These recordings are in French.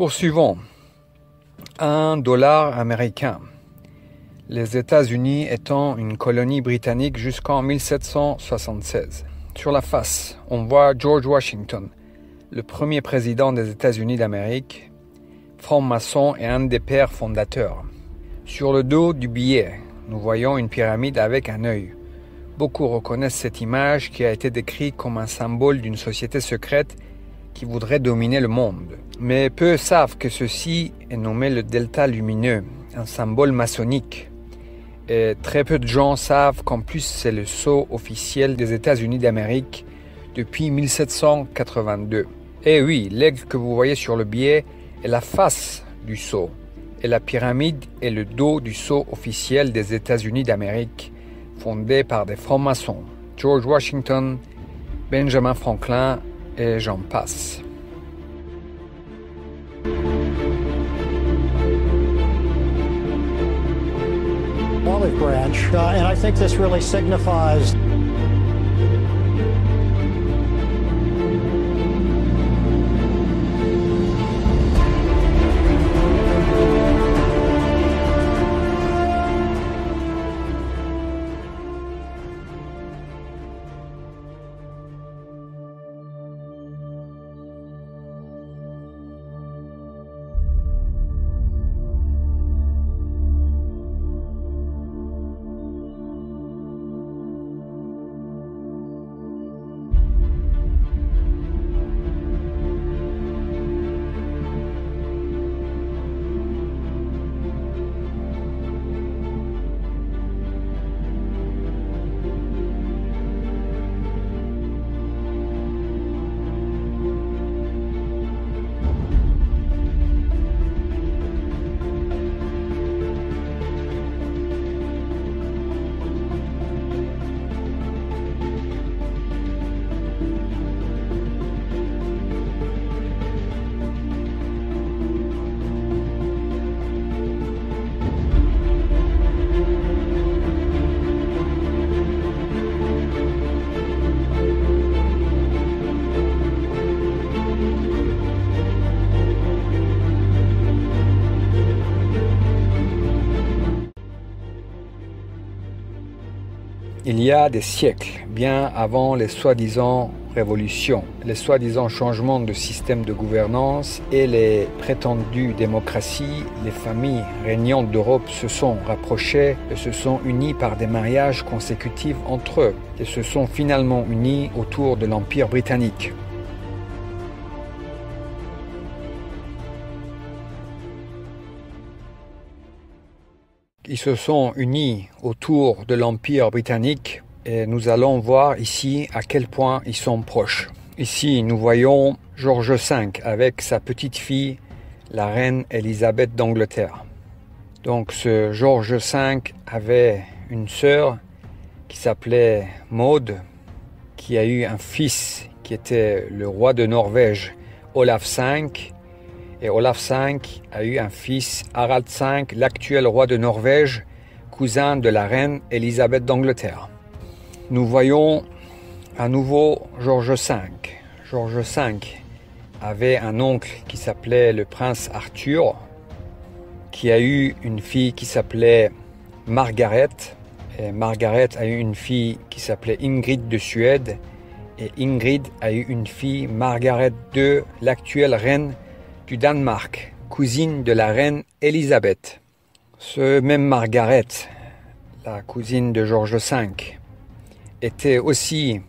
Poursuivons. 1 dollar américain. Les États-Unis étant une colonie britannique jusqu'en 1776. Sur la face, on voit George Washington, le premier président des États-Unis d'Amérique, franc-maçon et un des pères fondateurs. Sur le dos du billet, nous voyons une pyramide avec un œil. Beaucoup reconnaissent cette image qui a été décrite comme un symbole d'une société secrète qui voudrait dominer le monde. Mais peu savent que ceci est nommé le delta lumineux, un symbole maçonnique. Et très peu de gens savent qu'en plus c'est le sceau officiel des États-Unis d'Amérique depuis 1782. Et oui, l'aigle que vous voyez sur le billet est la face du sceau, et la pyramide est le dos du sceau officiel des États-Unis d'Amérique, fondé par des francs-maçons, George Washington, Benjamin Franklin et j'en passe. Olive branch, and I think this really signifies Il y a des siècles, bien avant les soi-disant révolutions, les soi-disant changements de système de gouvernance et les prétendues démocraties, les familles régnantes d'Europe se sont rapprochées et se sont unies par des mariages consécutifs entre eux et se sont finalement unis autour de l'Empire britannique. Ils se sont unis autour de l'Empire britannique et nous allons voir ici à quel point ils sont proches. Ici, nous voyons George V avec sa petite-fille, la reine Élisabeth d'Angleterre. Donc ce George V avait une sœur qui s'appelait Maud, qui a eu un fils qui était le roi de Norvège, Olaf V, et Olaf V a eu un fils, Harald V, l'actuel roi de Norvège, cousin de la reine Élisabeth d'Angleterre. Nous voyons à nouveau George V. George V avait un oncle qui s'appelait le prince Arthur, qui a eu une fille qui s'appelait Margaret. Et Margaret a eu une fille qui s'appelait Ingrid de Suède. Et Ingrid a eu une fille, Margaret II, l'actuelle reine du Danemark, cousine de la reine Élisabeth. Ce même Margaret, la cousine de George V, était aussi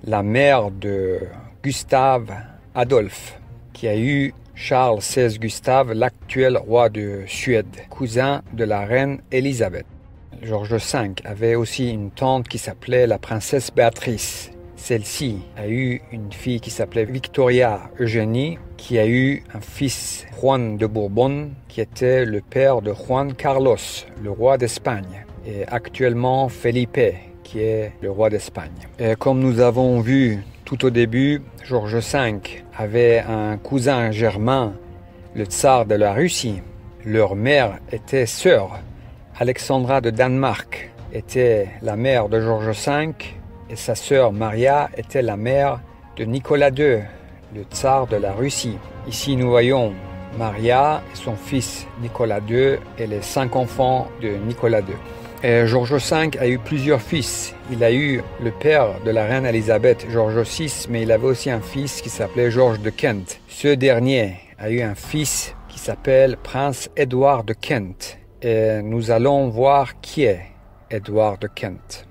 la mère de Gustave Adolphe, qui a eu Charles XVI Gustave, l'actuel roi de Suède, cousin de la reine Élisabeth. George V avait aussi une tante qui s'appelait la princesse Béatrice. Celle-ci a eu une fille qui s'appelait Victoria Eugénie, qui a eu un fils, Juan de Bourbon, qui était le père de Juan Carlos, le roi d'Espagne, et actuellement Felipe, qui est le roi d'Espagne. Et comme nous avons vu tout au début, George V avait un cousin germain, le tsar de la Russie. Leur mère était sœur. Alexandra de Danemark était la mère de George V, et sa sœur Maria était la mère de Nicolas II, le tsar de la Russie. Ici nous voyons Maria et son fils Nicolas II et les 5 enfants de Nicolas II. Et George V a eu plusieurs fils. Il a eu le père de la reine Elisabeth, George VI, mais il avait aussi un fils qui s'appelait George de Kent. Ce dernier a eu un fils qui s'appelle Prince Édouard de Kent. Et nous allons voir qui est Édouard de Kent.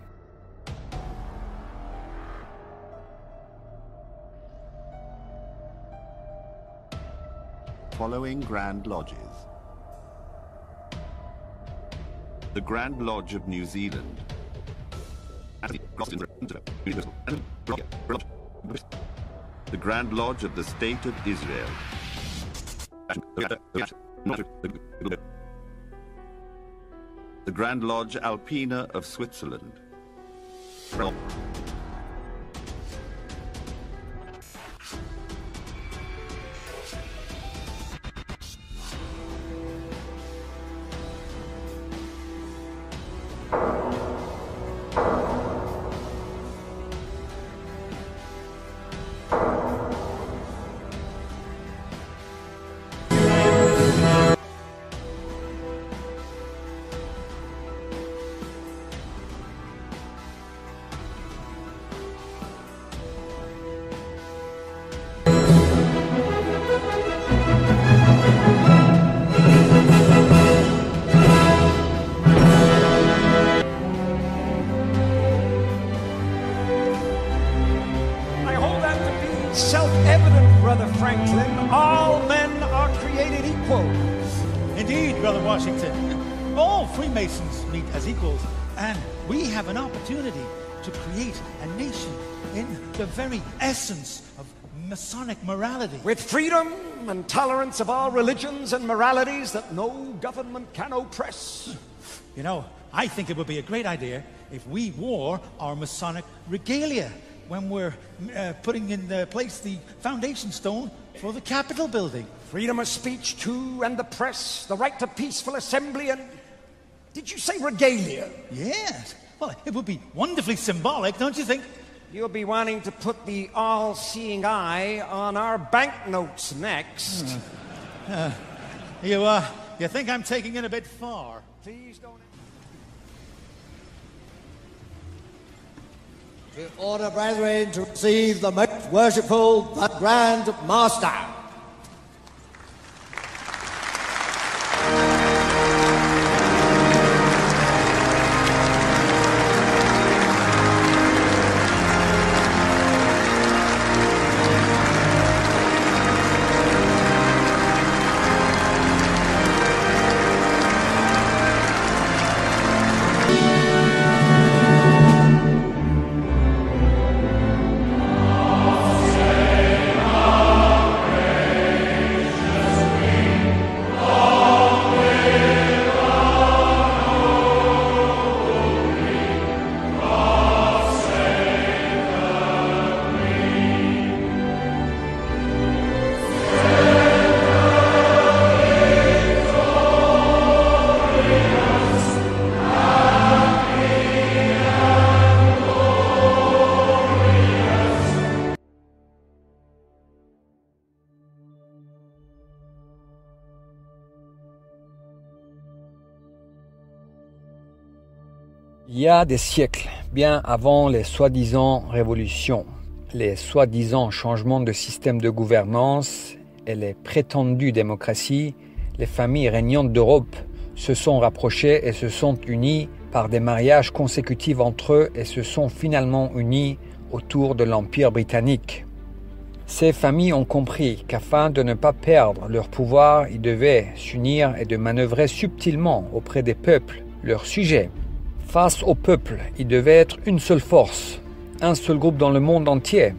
Following Grand Lodges. The Grand Lodge of New Zealand. The Grand Lodge of the State of Israel. The Grand Lodge Alpina of Switzerland. Self-evident, Brother Franklin, all men are created equal. Indeed, Brother Washington. All Freemasons meet as equals, and we have an opportunity to create a nation in the very essence of Masonic morality. With freedom and tolerance of all religions and moralities that no government can oppress. You know, I think it would be a great idea if we wore our Masonic regalia when we're putting in place the foundation stone for the Capitol building. Freedom of speech, too, and the press, the right to peaceful assembly, and... Did you say regalia? Yes. Well, it would be wonderfully symbolic, don't you think? You'll be wanting to put the all-seeing eye on our banknotes next. You think I'm taking it a bit far? Please don't... To order, brethren, to receive the most worshipful, the Grand Master. Il y a des siècles, bien avant les soi-disant révolutions, les soi-disant changements de système de gouvernance et les prétendues démocraties, les familles régnantes d'Europe se sont rapprochées et se sont unies par des mariages consécutifs entre eux et se sont finalement unies autour de l'Empire britannique. Ces familles ont compris qu'afin de ne pas perdre leur pouvoir, ils devaient s'unir et de manœuvrer subtilement auprès des peuples, leurs sujets. Face au peuple, ils devaient être une seule force, un seul groupe dans le monde entier.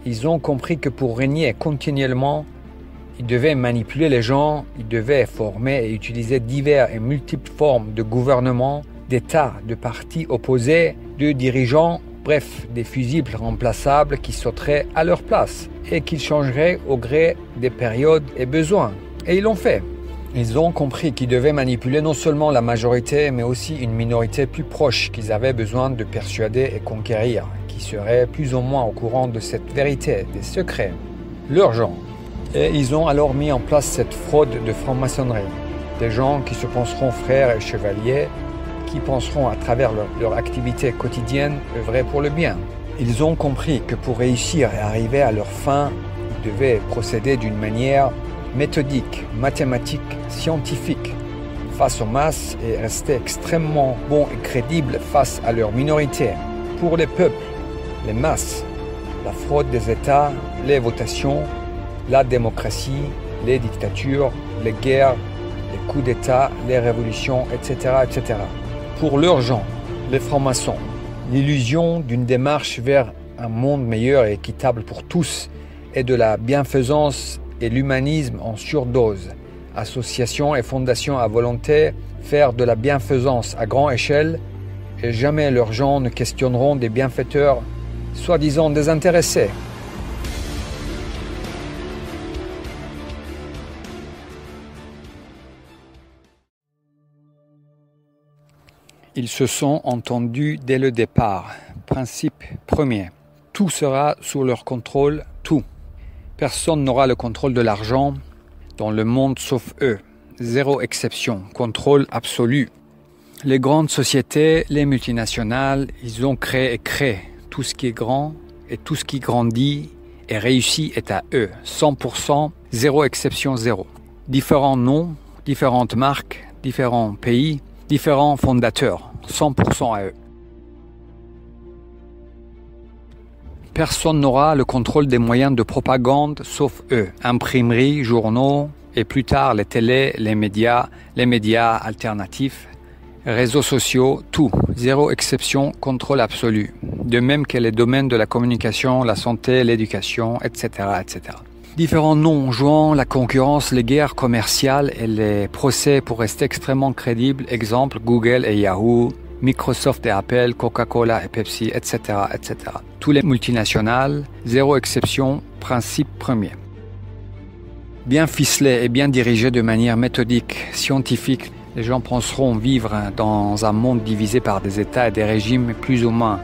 Ils ont compris que pour régner continuellement, ils devaient manipuler les gens, ils devaient former et utiliser diverses et multiples formes de gouvernement, d'États, de partis opposés, de dirigeants, bref, des fusibles remplaçables qui sauteraient à leur place et qu'ils changeraient au gré des périodes et besoins. Et ils l'ont fait. Ils ont compris qu'ils devaient manipuler non seulement la majorité, mais aussi une minorité plus proche qu'ils avaient besoin de persuader et conquérir, qui serait plus ou moins au courant de cette vérité, des secrets, leur genre. Et ils ont alors mis en place cette fraude de franc-maçonnerie. Des gens qui se penseront frères et chevaliers, qui penseront à travers leur activité quotidienne œuvrer pour le bien. Ils ont compris que pour réussir et arriver à leur fin, ils devaient procéder d'une manière méthodique, mathématique, scientifique, face aux masses et rester extrêmement bons et crédibles face à leur minorité. Pour les peuples, les masses, la fraude des États, les votations, la démocratie, les dictatures, les guerres, les coups d'État, les révolutions, etc., etc. Pour leurs gens, les francs-maçons, l'illusion d'une démarche vers un monde meilleur et équitable pour tous et de la bienfaisance et l'humanisme en surdose. Associations et fondations à volonté, faire de la bienfaisance à grande échelle et jamais leurs gens ne questionneront des bienfaiteurs soi-disant désintéressés. Ils se sont entendus dès le départ. Principe premier. Tout sera sous leur contrôle, tout. Personne n'aura le contrôle de l'argent dans le monde sauf eux. Zéro exception. Contrôle absolu. Les grandes sociétés, les multinationales, ils ont créé et créent. Tout ce qui est grand et tout ce qui grandit et réussit est à eux. 100%, zéro exception, zéro. Différents noms, différentes marques, différents pays, différents fondateurs, 100% à eux. Personne n'aura le contrôle des moyens de propagande sauf eux. Imprimeries, journaux et plus tard les télés, les médias alternatifs, réseaux sociaux, tout. Zéro exception, contrôle absolu. De même que les domaines de la communication, la santé, l'éducation, etc., etc. Différents noms jouant la concurrence, les guerres commerciales et les procès pour rester extrêmement crédibles. Exemple, Google et Yahoo, Microsoft et Apple, Coca-Cola et Pepsi, etc., etc. Tous les multinationales, zéro exception, principe premier. Bien ficelés et bien dirigés de manière méthodique, scientifique, les gens penseront vivre dans un monde divisé par des États et des régimes plus ou moins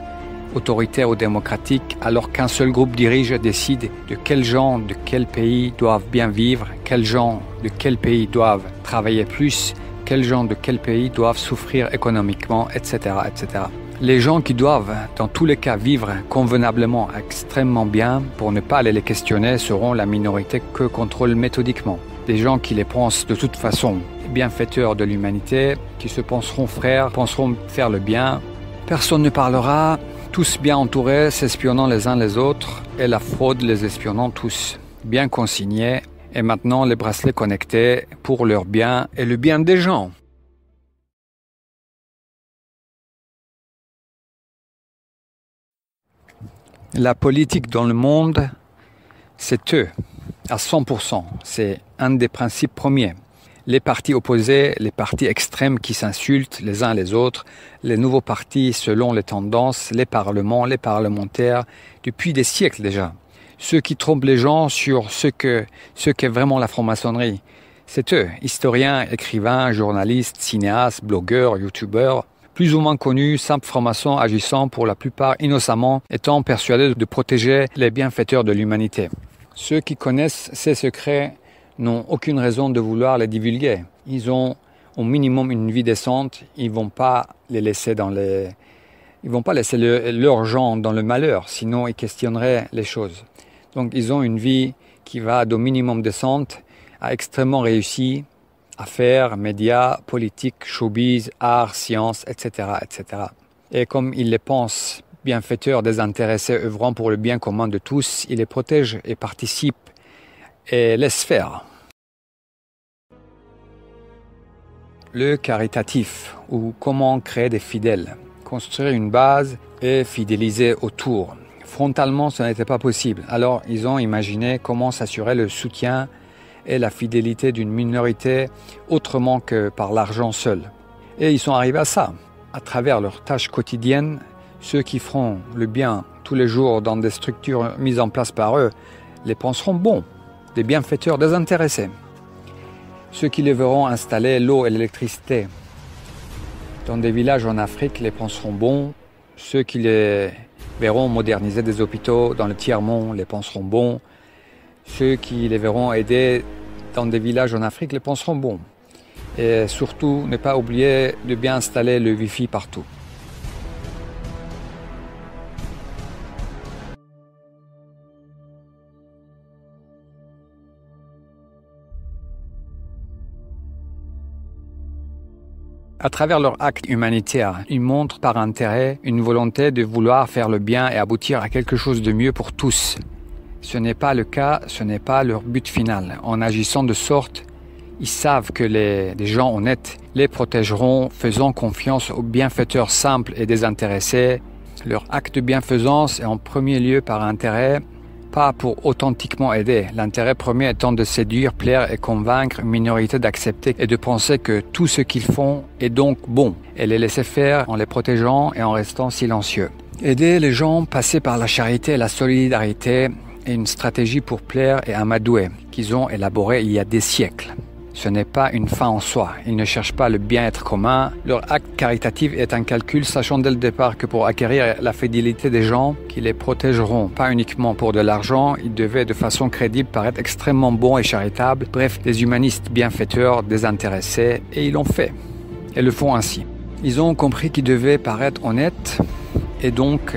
autoritaires ou démocratiques, alors qu'un seul groupe dirige et décide de quels gens de quel pays doivent bien vivre, quels gens de quel pays doivent travailler plus, quels gens de quel pays doivent souffrir économiquement, etc., etc. Les gens qui doivent, dans tous les cas, vivre convenablement, extrêmement bien, pour ne pas aller les questionner, seront la minorité que contrôlent méthodiquement. Des gens qui les pensent de toute façon bienfaiteurs de l'humanité, qui se penseront frères, penseront faire le bien. Personne ne parlera, tous bien entourés, s'espionnant les uns les autres, et la fraude les espionnant tous, bien consignés, et maintenant les bracelets connectés pour leur bien et le bien des gens. La politique dans le monde, c'est eux, à 100%. C'est un des principes premiers. Les partis opposés, les partis extrêmes qui s'insultent les uns les autres, les nouveaux partis selon les tendances, les parlements, les parlementaires, depuis des siècles déjà. Ceux qui trompent les gens sur ce qu'est vraiment la franc-maçonnerie, c'est eux, historiens, écrivains, journalistes, cinéastes, blogueurs, youtubeurs, plus ou moins connus, simples francs-maçons agissant pour la plupart innocemment, étant persuadés de protéger les bienfaiteurs de l'humanité. Ceux qui connaissent ces secrets n'ont aucune raison de vouloir les divulguer. Ils ont au minimum une vie décente, ils vont pas les laisser leurs gens dans le malheur, sinon ils questionneraient les choses. Donc ils ont une vie qui va d'au minimum décente à extrêmement réussie, affaires, médias, politique, showbiz, art, sciences, etc., etc. Et comme ils les pensent bienfaiteurs, désintéressés, œuvrant pour le bien commun de tous, ils les protègent et participent et laissent faire. Le caritatif, ou comment créer des fidèles, construire une base et fidéliser autour. Frontalement, ce n'était pas possible. Alors, ils ont imaginé comment s'assurer le soutien et la fidélité d'une minorité autrement que par l'argent seul. Et ils sont arrivés à ça. À travers leurs tâches quotidiennes, ceux qui feront le bien tous les jours dans des structures mises en place par eux les penseront bons, des bienfaiteurs désintéressés. Ceux qui les verront installer l'eau et l'électricité dans des villages en Afrique les penseront bons. Ceux qui les verront moderniser des hôpitaux dans le tiers-monde les penseront bons. Ceux qui les verront aider dans des villages en Afrique les penseront bon. Et surtout, ne pas oublier de bien installer le Wi-Fi partout. À travers leur acte humanitaire, ils montrent par intérêt une volonté de vouloir faire le bien et aboutir à quelque chose de mieux pour tous. Ce n'est pas le cas, ce n'est pas leur but final. En agissant de sorte, ils savent que les gens honnêtes les protégeront, faisant confiance aux bienfaiteurs simples et désintéressés. Leur acte de bienfaisance est en premier lieu par intérêt, pas pour authentiquement aider. L'intérêt premier étant de séduire, plaire et convaincre une minorité d'accepter et de penser que tout ce qu'ils font est donc bon, et les laisser faire en les protégeant et en restant silencieux. Aider les gens passer par la charité et la solidarité est une stratégie pour plaire et amadouer qu'ils ont élaborée il y a des siècles. Ce n'est pas une fin en soi. Ils ne cherchent pas le bien-être commun. Leur acte caritatif est un calcul, sachant dès le départ que pour acquérir la fidélité des gens qui les protégeront, pas uniquement pour de l'argent, ils devaient de façon crédible paraître extrêmement bons et charitables, bref, des humanistes bienfaiteurs, désintéressés, et ils l'ont fait. Et le font ainsi. Ils ont compris qu'ils devaient paraître honnêtes, et donc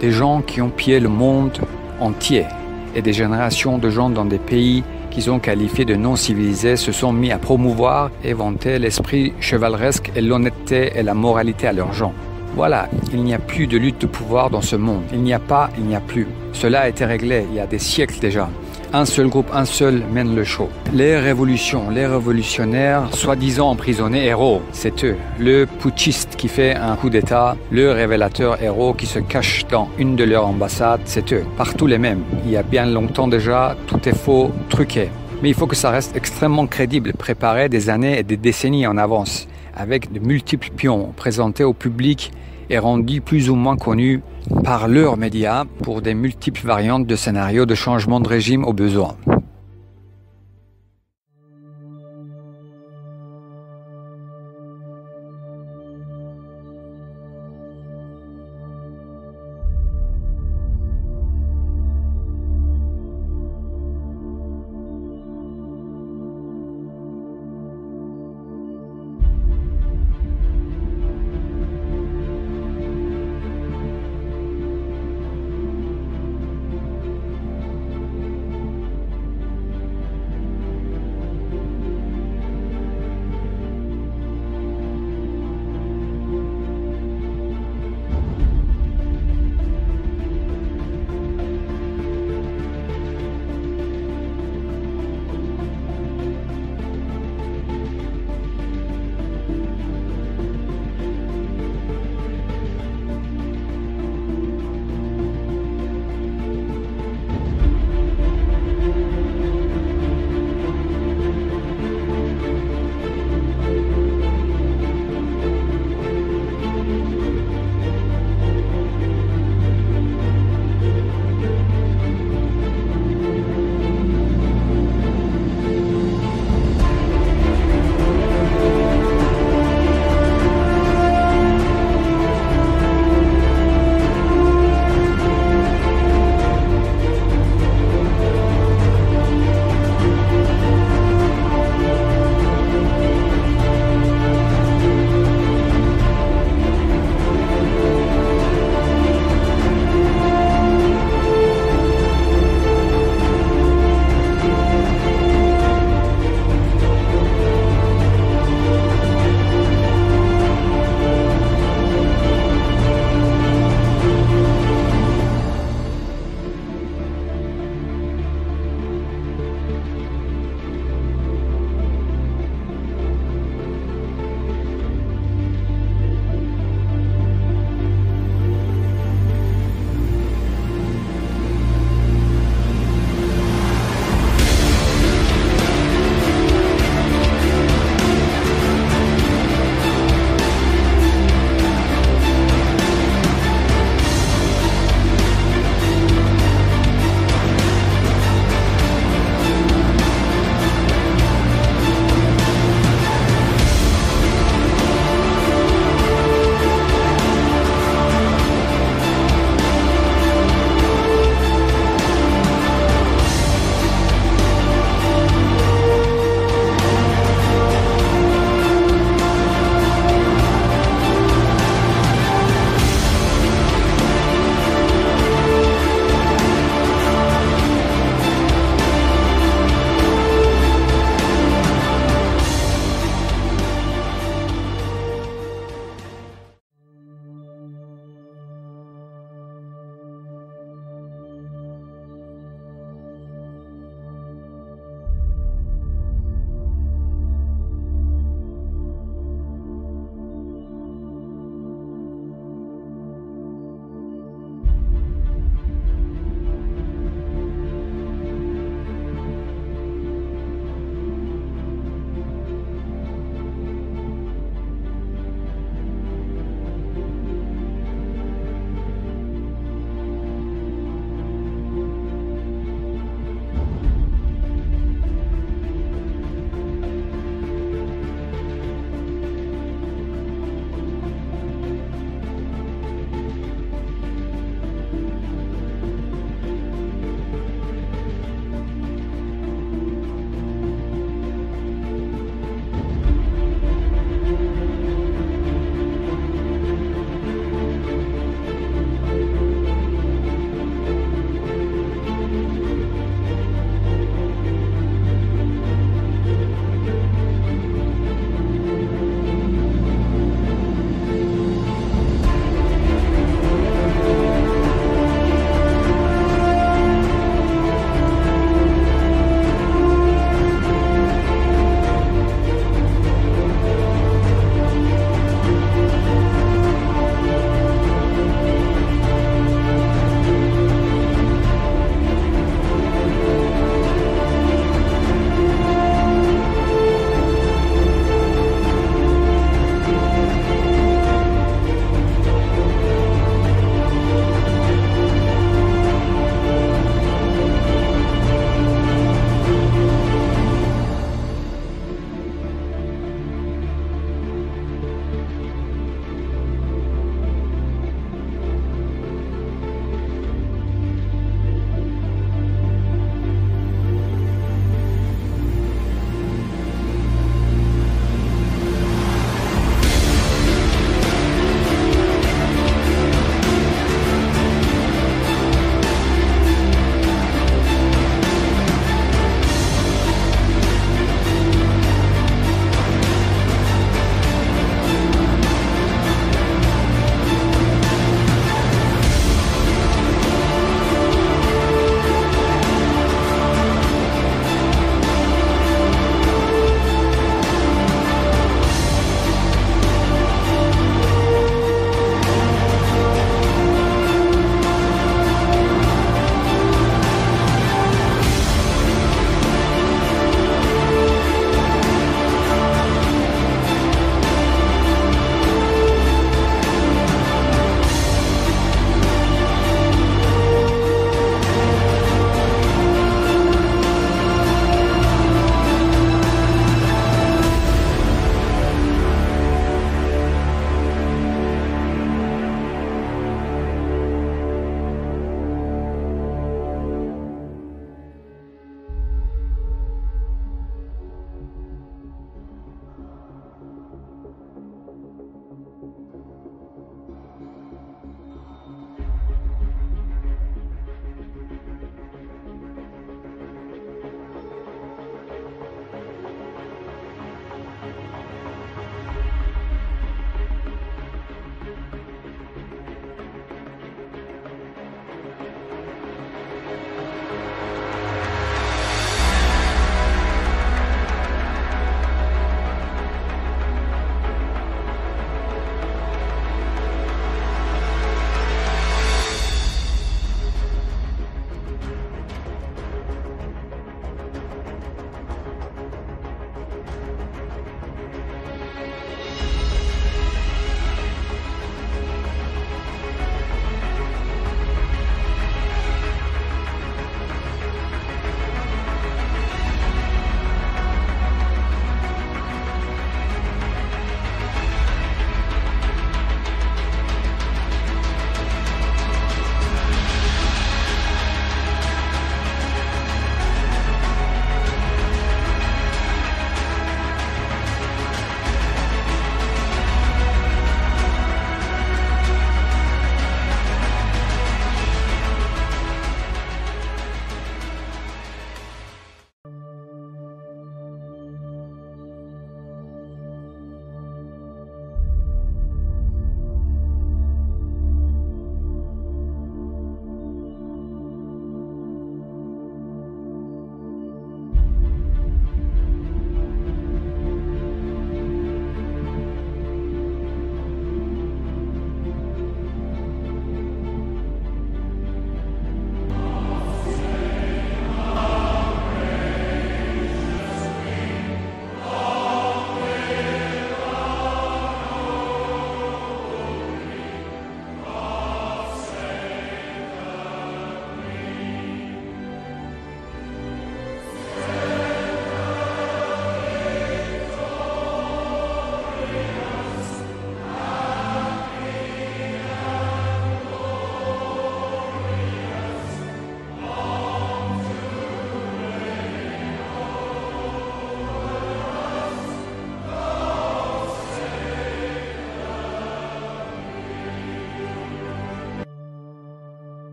des gens qui ont pillé le monde entier, et des générations de gens dans des pays qu'ils ont qualifiés de non-civilisés se sont mis à promouvoir et vanter l'esprit chevaleresque et l'honnêteté et la moralité à leurs gens. Voilà, il n'y a plus de lutte de pouvoir dans ce monde. Il n'y a pas, il n'y a plus. Cela a été réglé il y a des siècles déjà. Un seul groupe, un seul mène le show. Les révolutions, les révolutionnaires, soi-disant emprisonnés héros, c'est eux. Le putschiste qui fait un coup d'état, le révélateur héros qui se cache dans une de leurs ambassades, c'est eux. Partout les mêmes. Il y a bien longtemps déjà, tout est faux, truqué. Mais il faut que ça reste extrêmement crédible, préparé des années et des décennies en avance, avec de multiples pions présentés au public et rendus plus ou moins connus par leurs médias pour des multiples variantes de scénarios de changement de régime au besoin.